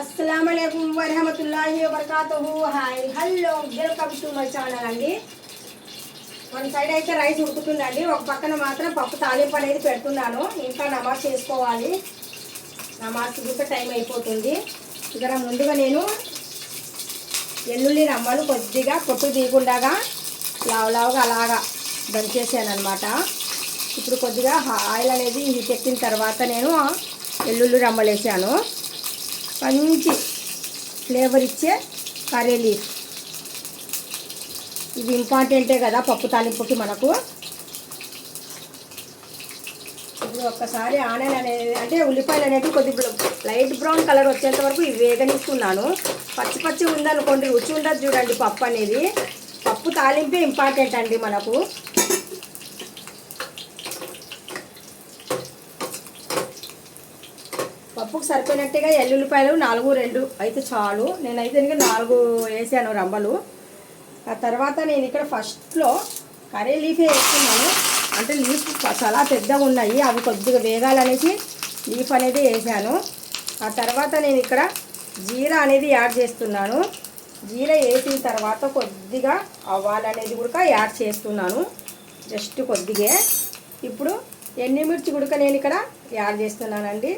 अस्सलाम वालेकुम वरहमतुल्लाहि वबरकातुहू। Hi hello welcome to my channel అండి। వన్ సైడ్ అయితే రైస్ ఉడుకుతుందండి, ఒక పక్కన మాత్రం పప్పు తాలింపు అనేది పెడుతున్నాను। ఇంకా నమాజ్ చేసుకోవాలి, నమాజ్కి కూడా టైం అయిపోతుంది। ఇక్కడ ముందుగా నేను ఎల్లుల్లి రమ్మలు కొద్దిగా పొట్టు తీయకుండా లావులావుగా అలాగా దంచేసాను అనమాట। ఇప్పుడు కొద్దిగా ఆయిల్ అనేది హీట్ ఎక్కిన తర్వాత నేను ఎల్లుల్లి రమ్మలు వేసాను। మంచి ఫ్లేవర్ ఇచ్చే కర్రీ లీఫ్, ఇది ఇంపార్టెంటే కదా పప్పు తాలింపుకి మనకు। ఇప్పుడు ఒక్కసారి ఆనియన్ అనేది అంటే ఉల్లిపాయలు అనేవి కొద్దిగా లైట్ బ్రౌన్ కలర్ వచ్చేంత వరకు ఇవి వేగనిస్తున్నాను। పచ్చి పచ్చి ఉందనుకోండి రుచి ఉండదు చూడండి పప్పు అనేది। పప్పు తాలింపే ఇంపార్టెంట్ అండి మనకు। పప్పుకు సరిపోయినట్టుగా ఎల్లుల్లిపాయలు 4-2 అయితే చాలు, నేనైతే ఇంకా 4 వేసాను రమ్మలు। ఆ తర్వాత నేను ఇక్కడ ఫస్ట్లో కర్రీ లీఫే వేస్తున్నాను, అంటే లీఫ్ చాలా పెద్దగా ఉన్నాయి, అవి కొద్దిగా వేగాలనేసి లీఫ్ అనేది వేసాను। ఆ తర్వాత నేను ఇక్కడ జీరా అనేది యాడ్ చేస్తున్నాను। జీరా వేసిన తర్వాత కొద్దిగా ఆవాలు అనేది కూడా యాడ్ చేస్తున్నాను, జస్ట్ కొద్దిగా। ఇప్పుడు ఎండుమిర్చి గుడక నేను ఇక్కడ యాడ్ చేస్తున్నానండి,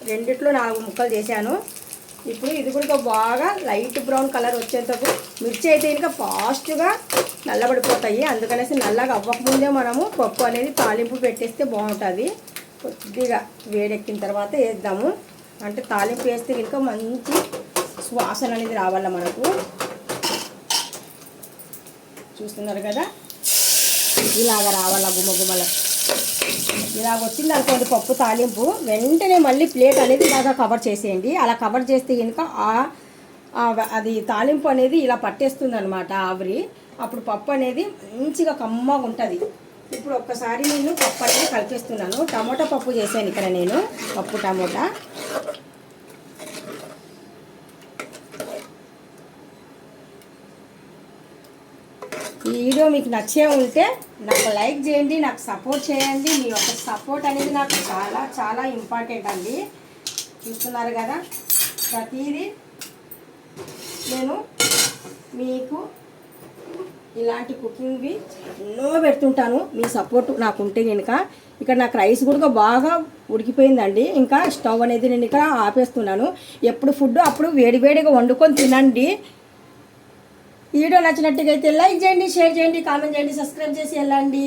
రెండిట్లో 4 ముక్కలు చేశాను। ఇప్పుడు ఇది కూడా బాగా లైట్ బ్రౌన్ కలర్ వచ్చేంతకు, మిర్చి అయితే ఇంకా ఫాస్ట్గా నల్లబడిపోతాయి, అందుకనేసి నల్లగా అవ్వకముందే మనము పప్పు అనేది తాలింపు పెట్టేస్తే బాగుంటుంది। కొద్దిగా వేడెక్కిన తర్వాత వేద్దాము, అంటే తాలింపు వేస్తే ఇంకా మంచి సువాసన అనేది రావాల మనకు। చూస్తున్నారు కదా, ఇలాగ రావాల గుమ్మగుమ్మల ఇలాగ వచ్చింది అనుకోండి పప్పు తాలింపు, వెంటనే మళ్ళీ ప్లేట్ అనేది ఇలాగా కవర్ చేసేయండి। అలా కవర్ చేస్తే కనుక అది తాలింపు అనేది ఇలా పట్టేస్తుంది అనమాట ఆవిరి, అప్పుడు పప్పు అనేది మంచిగా కమ్మగా ఉంటుంది। ఇప్పుడు ఒక్కసారి నేను పప్పు అనేది కలిపేస్తున్నాను। టమోటా పప్పు చేశాను ఇక్కడ నేను, పప్పు టమోటా। ఈ వీడియో మీకు నచ్చే ఉంటే నాకు లైక్ చేయండి, నాకు సపోర్ట్ చేయండి, మీ యొక్క సపోర్ట్ అనేది నాకు చాలా చాలా ఇంపార్టెంట్ అండి। చూస్తున్నారు కదా, ప్రతిదీ నేను మీకు ఇలాంటి కుకింగ్వి ఎన్నో పెడుతుంటాను, మీ సపోర్ట్ నాకు ఉంటే కనుక। ఇక్కడ నాకు రైస్ కూడా బాగా ఉడికిపోయిందండి, ఇంకా స్టవ్ అనేది నేను ఇక్కడ ఆపేస్తున్నాను। ఎప్పుడు ఫుడ్ అప్పుడు వేడివేడిగా వండుకొని తినండి। ఈ వీడియో నచ్చినట్టుగా అయితే లైక్ చేయండి, షేర్ చేయండి, కామెంట్ చేయండి, సబ్స్క్రైబ్ చేసి వెళ్ళండి।